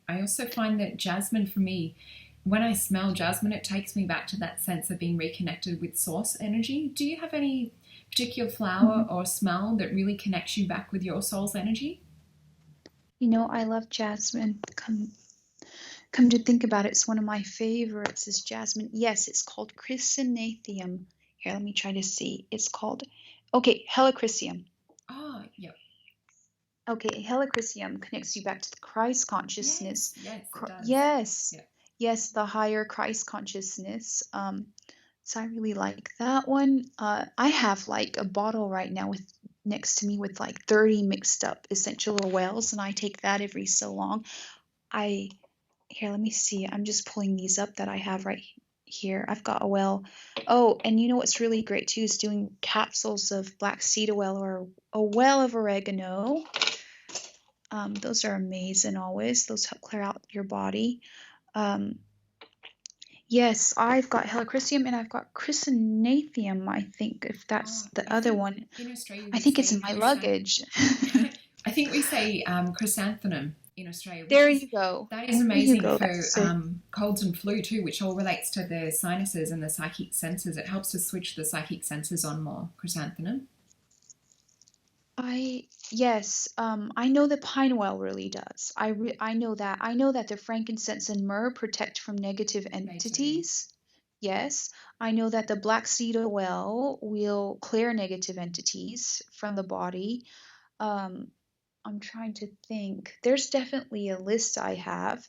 I also find that jasmine for me, when I smell jasmine, it takes me back to that sense of being reconnected with source energy. Do you have any particular flower Mhm. or smell that really connects you back with your soul's energy? I love jasmine. Come to think about it, it's one of my favorites is jasmine. Yes, it's called chrysanthemum. Here, let me try to see. It's called, okay, helichrysum. Oh, yeah. Okay, helichrysum connects you back to the Christ Yes, consciousness. yes, it does. Yes, Yeah. yes, the higher Christ consciousness. So I really like that one. I have like a bottle right now with next to me with like 30 mixed up essential oils, and I take that every so long. I Here, let me see. I'm just pulling these up that I have right here. I've got a well. Oh, and you know what's really great too is doing capsules of black seed oil or a well of oregano. Those are amazing always. Those help clear out your body. Um, yes, I've got helichrysum and I've got chrysanthemum, I think, if that's Oh, the I other think one. in Australia I we think it's in say my luggage. I think we say chrysanthemum in Australia, which There is you go. that is There you amazing go. for That's it. colds and flu too, which all relates to the sinuses and the psychic senses. It helps to switch the psychic senses on more. Chrysanthemum. Yes, I know that Pineal really does. I know that. I know that the frankincense and myrrh protect from negative They do. entities. Yes, I know that the black seed oil will clear negative entities from the body. Um, I'm trying to think. There's definitely a list I have.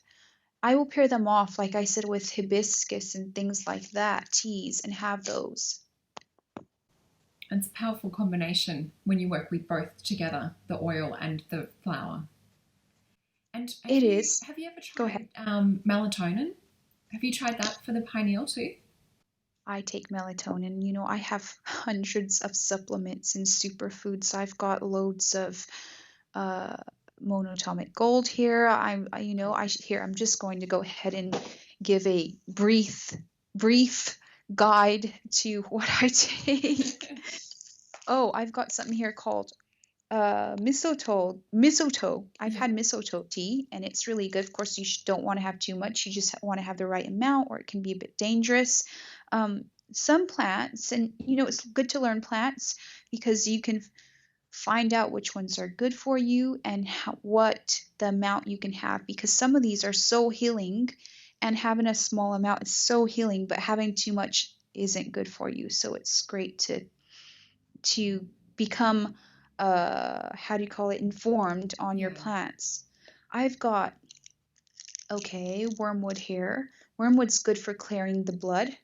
I will pair them off, like I said, with hibiscus and things like that, teas, and have those. And it's a powerful combination when you work with both together, the oil and the flour. And It is. have you ever Go ahead. tried melatonin? Have you tried that for the pineal too? I take melatonin. I have hundreds of supplements and superfoods. I've got loads of monatomic gold here. I'm just going to go ahead and give a brief guide to what I take. Oh, I've got something here called mistletoe. I've had mistletoe tea, and it's really good. Of course, you don't want to have too much. You just want to have the right amount, or it can be a bit dangerous. Some plants, and it's good to learn plants because you can find out which ones are good for you and what the amount you can have, because some of these are so healing, and having a small amount is so healing, but having too much isn't good for you. So it's great to become informed on your plants. I've got wormwood here. Wormwood's good for clearing the blood.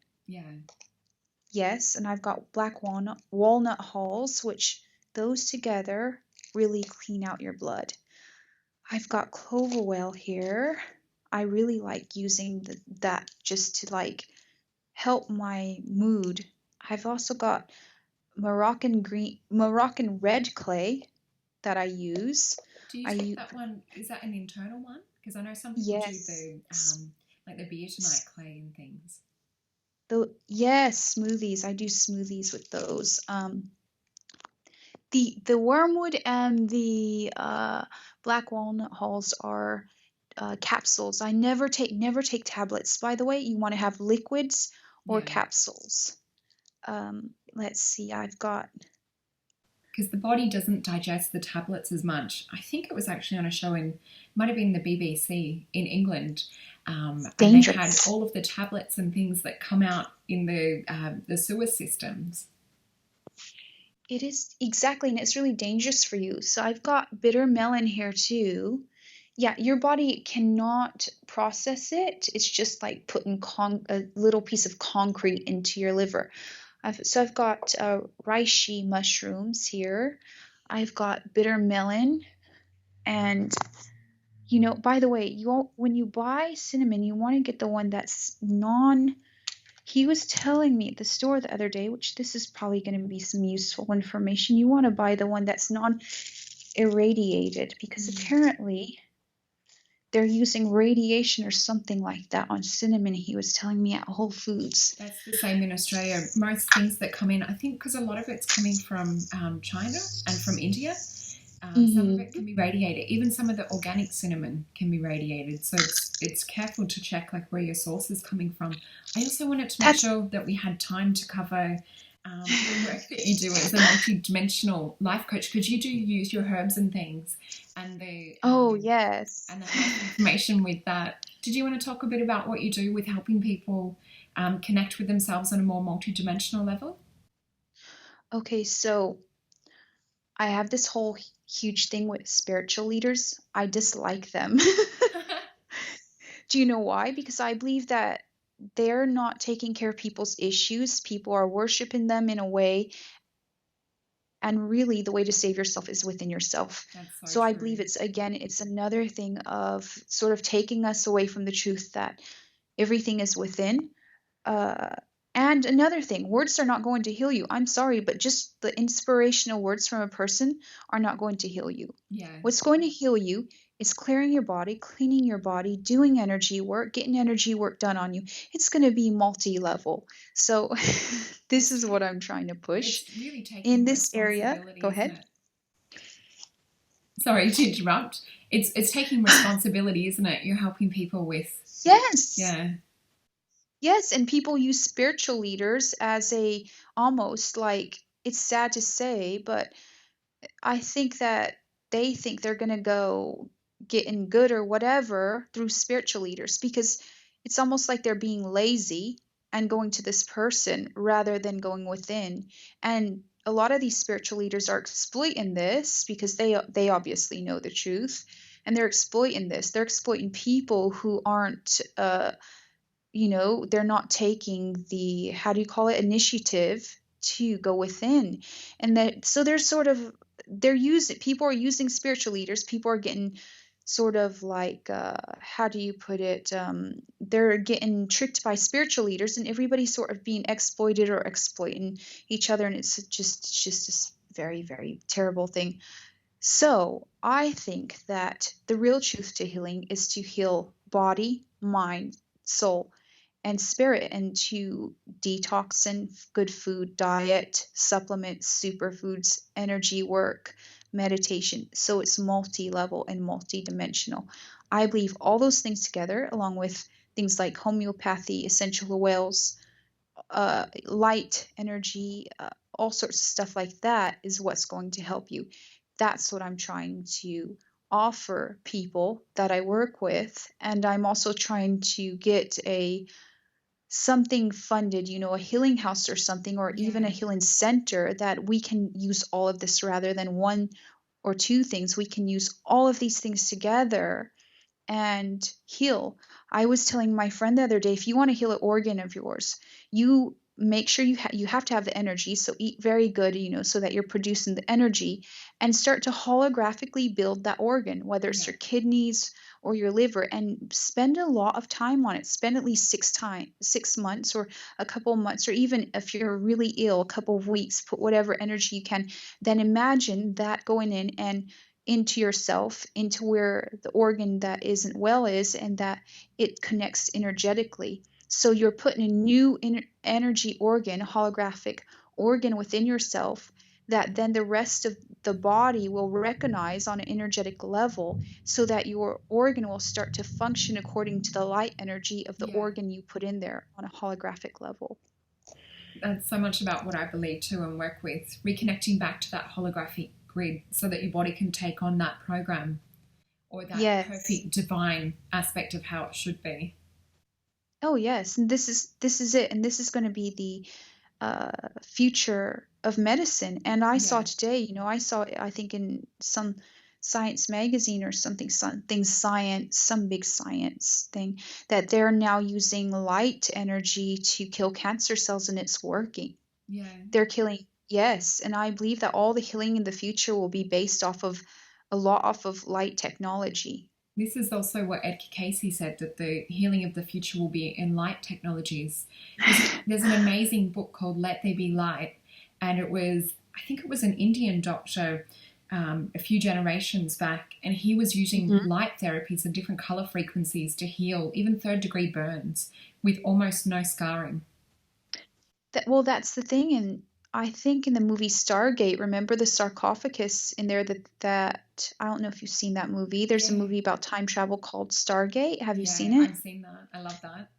Yes, and I've got black walnut hulls, which those together really clean out your blood. I've got clover whale here. I really like using that just to help my mood. I've also got Moroccan red clay that I use. Do you take that one? Is that an internal one? Because I know some people do the like the beatonite clay and things. Smoothies. I do smoothies with those. The wormwood and the black walnut hulls are capsules. I never take tablets. By the way, you want to have liquids or capsules. Let's see. I've got, because the body doesn't digest the tablets as much. I think it was actually on a show might have been the BBC in England, and they had all of the tablets and things that come out in the sewer systems. It is, exactly, and it's really dangerous for you. So I've got bitter melon here too. Yeah, your body cannot process it. It's just like putting a little piece of concrete into your liver. I've got reishi mushrooms here. I've got bitter melon. And, by the way, when you buy cinnamon, you want to get the one that's he was telling me at the store the other day, which this is probably going to be some useful information. You want to buy the one that's non-irradiated, because apparently they're using radiation or something like that on cinnamon. He was telling me at Whole Foods. That's the same in Australia. Most things that come in, I think, because a lot of it's coming from China and from India. Some of it can be radiated. Even some of the organic cinnamon can be radiated. So it's careful to check where your source is coming from. I also wanted to make sure that we had time to cover the work that you do as a multidimensional life coach, because you do use your herbs and things, and the yes, and the information with that. Did you want to talk a bit about what you do with helping people connect with themselves on a more multidimensional level? Okay, so I have this whole huge thing with spiritual leaders. I dislike them. Do you know why? Because I believe that they're not taking care of people's issues. People are worshiping them in a way. And really, the way to save yourself is within yourself. So I believe it's another thing of sort of taking us away from the truth that everything is within. And another thing, words are not going to heal you. I'm sorry, but just the inspirational words from a person are not going to heal you. What's going to heal you is clearing your body, cleaning your body, doing energy work, getting energy work done on you. It's going to be multi-level. So this is what I'm trying to push really in this area. Go ahead. Sorry to interrupt. It's taking responsibility, isn't it? You're helping people with... Yes. Yeah. Yes, and people use spiritual leaders as almost like, it's sad to say, but I think that they think they're going to go getting good or whatever through spiritual leaders, because it's almost like they're being lazy and going to this person rather than going within. And a lot of these spiritual leaders are exploiting this because they obviously know the truth, and they're exploiting this. They're exploiting people who aren't they're not taking the, initiative to go within. And that, so they're people are using spiritual leaders. People are getting sort of like, how do you put it? They're getting tricked by spiritual leaders, and everybody's sort of being exploited or exploiting each other, and it's just this very, very terrible thing. So I think that the real truth to healing is to heal body, mind, soul, and spirit, and to detox and good food, diet, supplements, superfoods, energy work, meditation. So it's multi-level and multi-dimensional. I believe all those things together, along with things like homeopathy, essential oils, light energy, all sorts of stuff like that, is what's going to help you. That's what I'm trying to offer people that I work with. And I'm also trying to get something funded, a healing house or something, or even a Yeah. healing center, that we can use all of this rather than one or two things. We can use all of these things together and heal. I was telling my friend the other day, if you want to heal an organ of yours, you make sure you have to have the energy. So eat very good, so that you're producing the energy, and start to holographically build that organ, whether it's Yeah. your kidneys or your liver, and spend a lot of time on it. Spend at least 6 months or a couple of months, or even if you're really ill, a couple of weeks. Put whatever energy you can. Then imagine that going in and into yourself, into where the organ that isn't well is, and that it connects energetically. So you're putting a new energy organ, a holographic organ within yourself, that then the rest of the body will recognize on an energetic level, so that your organ will start to function according to the light energy of the Yeah. organ you put in there on a holographic level. That's so much about what I believe too and work with, reconnecting back to that holographic grid so that your body can take on that program or that Yes. perfect divine aspect of how it should be. Oh yes, and this is it, and this is going to be the future of medicine. And I saw Yeah. today, I think in some science magazine or something science, some big science thing, that they're now using light energy to kill cancer cells, and it's working. Yeah. They're killing, yes, and I believe that all the healing in the future will be based off of a lot off of light technology. This is also what Ed Casey said, that the healing of the future will be in light technologies. There's an amazing book called Let There Be Light, and I think it was an Indian doctor a few generations back, and he was using Mhm. light therapies and different color frequencies to heal even third-degree burns with almost no scarring. Well, that's the thing, and I think in the movie Stargate, remember the sarcophagus in there, that I don't know if you've seen that movie. There's a Yeah, movie about time travel called Stargate. Have you seen yeah, it? I've seen that. I love that.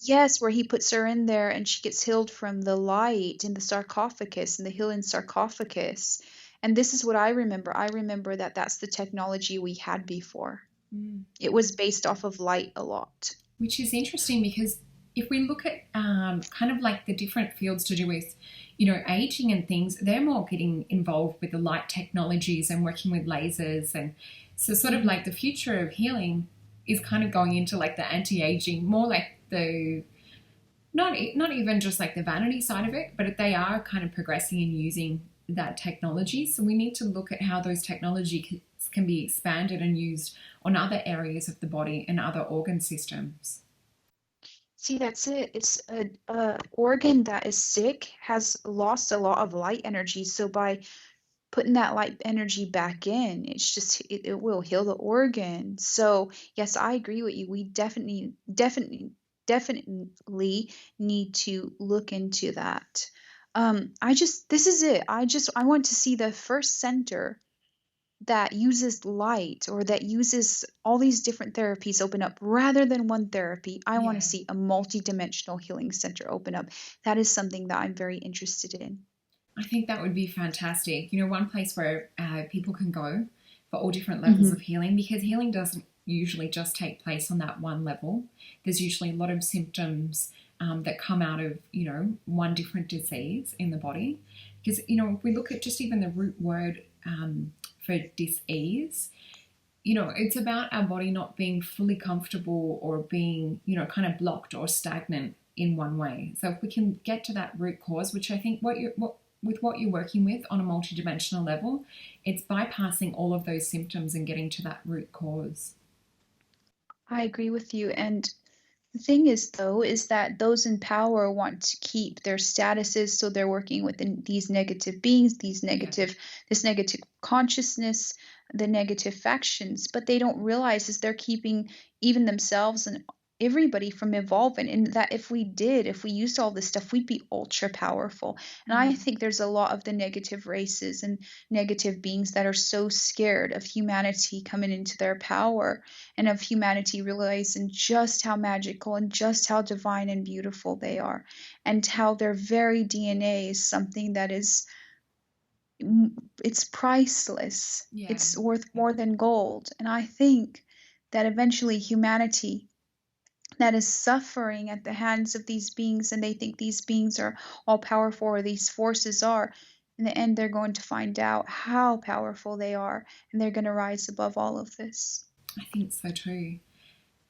Yes, where he puts her in there and she gets healed from the light in the sarcophagus, in the healing sarcophagus. And this is what I remember. I remember that that's the technology we had before. Mm. It was based off of light a lot. Which is interesting because if we look at kind of like the different fields to do with, aging and things, they're more getting involved with the light technologies and working with lasers. And so sort of like the future of healing is kind of going into like the anti-aging, more like the, not even just like the vanity side of it, but they are kind of progressing and using that technology. So we need to look at how those technologies can be expanded and used on other areas of the body and other organ systems. See, that's it. It's a organ that is sick, has lost a lot of light energy. So by putting that light energy back in, it will heal the organ. So yes, I agree with you. We definitely need to look into that. This is it. I want to see the first center that uses light, or that uses all these different therapies, open up rather than one therapy. I want to Yeah. see a multi-dimensional healing center open up. That is something that I'm very interested in. I think that would be fantastic. One place where people can go for all different levels Hmm. of healing, because healing doesn't usually just take place on that one level. There's usually a lot of symptoms that come out of, one different disease in the body. Because, if we look at just even the root word for dis-ease, it's about our body not being fully comfortable or being, kind of blocked or stagnant in one way. So if we can get to that root cause, which I think what with what you're working with on a multidimensional level, it's bypassing all of those symptoms and getting to that root cause. I agree with you. And the thing is, though, is that those in power want to keep their statuses, so they're working with these negative beings, Yeah. this negative consciousness, the negative factions. But they don't realize is they're keeping even themselves and everybody from evolving. And that if we used all this stuff, we'd be ultra powerful. And I Mm. think there's a lot of the negative races and negative beings that are so scared of humanity coming into their power and of humanity realizing just how magical and just how divine and beautiful they are, and how their very DNA is something that is it's priceless. Yeah. It's worth more than gold. And I think that eventually humanity that is suffering at the hands of these beings, and they think these beings are all powerful or these forces are, in the end they're going to find out how powerful they are, and they're going to rise above all of this. I think so too.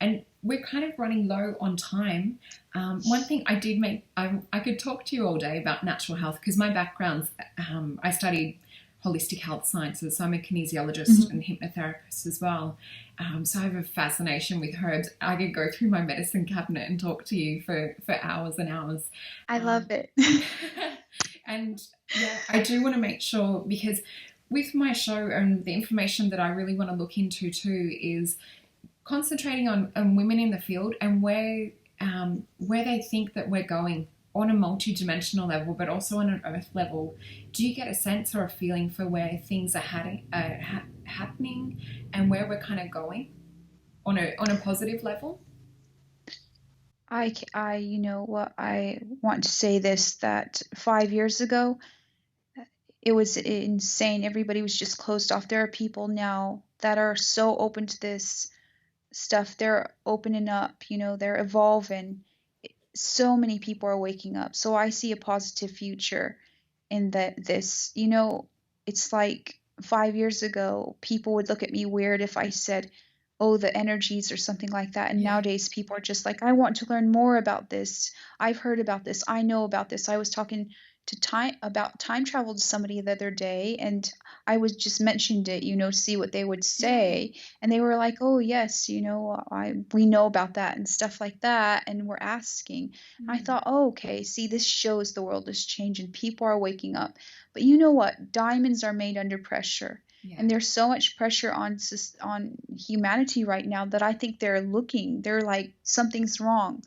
And we're kind of running low on time. One thing I did make, I could talk to you all day about natural health because my background's, I studied holistic health sciences, so I'm a kinesiologist Mhm. and hypnotherapist as well. So I have a fascination with herbs. I could go through my medicine cabinet and talk to you for hours and hours. I love Um, it. and yeah, I do want to make sure because with my show and the information that I really want to look into too is concentrating on women in the field and where they think that we're going on a multi-dimensional level, but also on an earth level. Do you get a sense or a feeling for where things are happening and where we're kind of going on a positive level? You know what, I want to say this, that 5 years ago, it was insane. Everybody was just closed off. There are people now that are so open to this stuff. They're opening up, they're evolving. So many people are waking up. So I see a positive future in it's like 5 years ago, people would look at me weird if I said, oh, the energies or something like that. And Yeah. nowadays people are just like, I want to learn more about this. I've heard about this. I know about this. I was talking to time about time travel to somebody the other day, and I was just mentioned it, to see what they would Yeah. say. And they were like, oh yes, we know about that and stuff like that. And we're asking. I Mm. thought, oh, okay, see, this shows the world is changing. People are waking up. But you know what? Diamonds are made under pressure. Yeah. And there's so much pressure on humanity right now that I think they're like, something's wrong.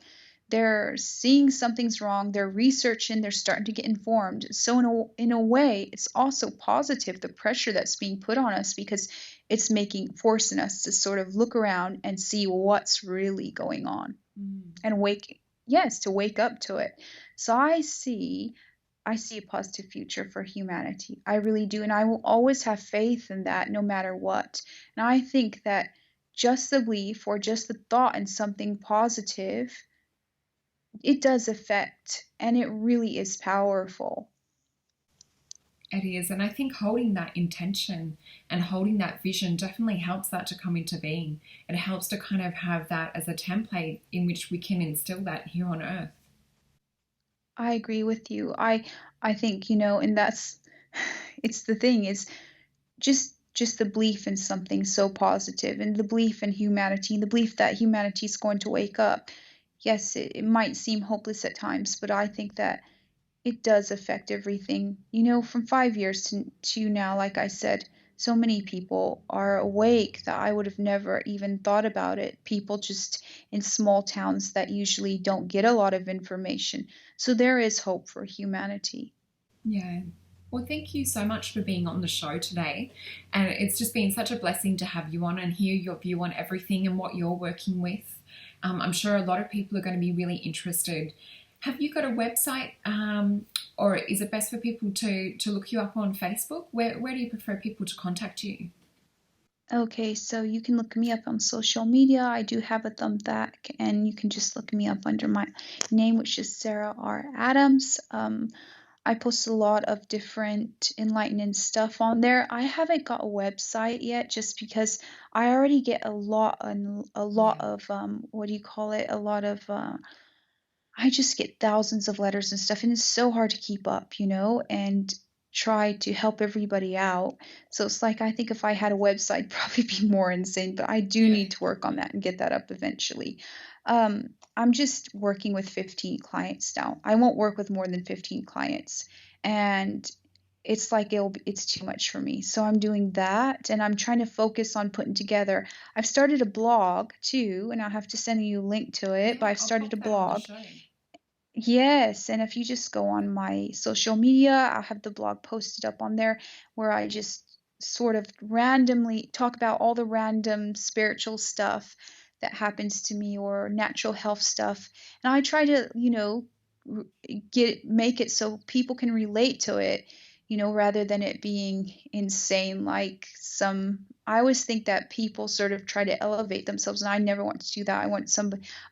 They're seeing something's wrong. They're researching. They're starting to get informed. So in a way, it's also positive, the pressure that's being put on us, because it's forcing us to sort of look around and see what's really going on, Mm. and to wake up to it. So I see a positive future for humanity. I really do. And I will always have faith in that no matter what. And I think that just the belief or just the thought in something positive, it does affect, and it really is powerful. It is. And I think holding that intention and holding that vision definitely helps that to come into being. It helps to kind of have that as a template in which we can instill that here on earth. I agree with you. I think, and that's it's the thing is just the belief in something so positive, and the belief in humanity, the belief that humanity is going to wake up. Yes, it might seem hopeless at times, but I think that it does affect everything. From 5 years to now, like I said, so many people are awake that I would have never even thought about it. People just in small towns that usually don't get a lot of information. So there is hope for humanity. Yeah. Well, thank you so much for being on the show today. And it's just been such a blessing to have you on and hear your view on everything and what you're working with. I'm sure a lot of people are going to be really interested. Have you got a website, or is it best for people to look you up on Facebook? Where do you prefer people to contact you? Okay, so you can look me up on social media. I do have a Thumbtack, and you can just look me up under my name, which is Sarah R. Adams. I post a lot of different enlightening stuff on there. I haven't got a website yet, just because I already get a lot Yeah. of what do you call it? A lot of I just get thousands of letters and stuff, and it's so hard to keep up, and try to help everybody out. So it's like I think if I had a website, it'd probably be more insane, but I do Yeah. need to work on that and get that up eventually. I'm just working with 15 clients now. I won't work with more than 15 clients. And it's like it's too much for me. So I'm doing that, and I'm trying to focus on putting together. I've started a blog too, and I'll have to send you a link to it, but Yeah, I've I'll started a pop that on the blog. show. Yes, and if you just go on my social media, I'll have the blog posted up on there where I just sort of randomly talk about all the random spiritual stuff that happens to me or natural health stuff. And I try to, r- make it so people can relate to it, rather than it being insane like I always think that people sort of try to elevate themselves, and I never want to do that.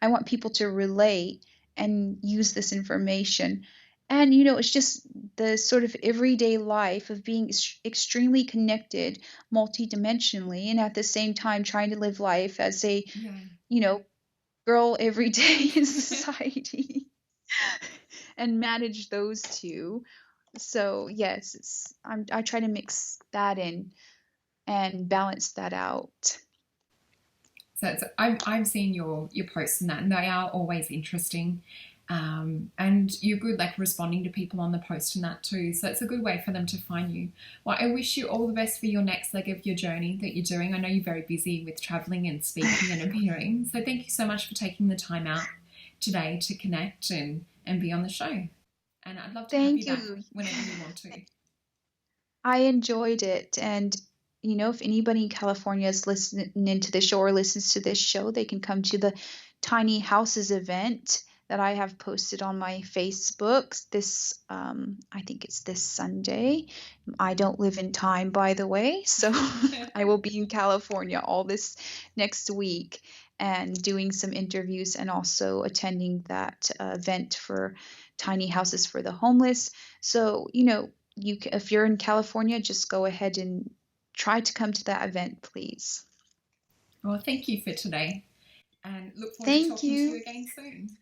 I want people to relate and use this information. And, it's just the sort of everyday life of being extremely connected multidimensionally, and at the same time trying to live life as a, Yeah. you know, girl every day in society and manage those two. So, yes, I try to mix that in and balance that out. So I'm seeing your posts and that, and they are always interesting. And you're good, like responding to people on the post and that too. So it's a good way for them to find you. Well, I wish you all the best for your next leg of your journey that you're doing. I know you're very busy with traveling and speaking and appearing. So thank you so much for taking the time out today to connect and be on the show. And I'd love to have you Thank back you. whenever you want to. I enjoyed it. And, if anybody in California is listening to this show or listens to this show, they can come to the Tiny Houses event that I have posted on my Facebook. I think it's this Sunday. I don't live in time, by the way. So I will be in California all this next week and doing some interviews and also attending that event for Tiny Houses for the Homeless. So, if you're in California, just go ahead and try to come to that event, please. Well, thank you for today and look forward to Thank talking to you. you again soon.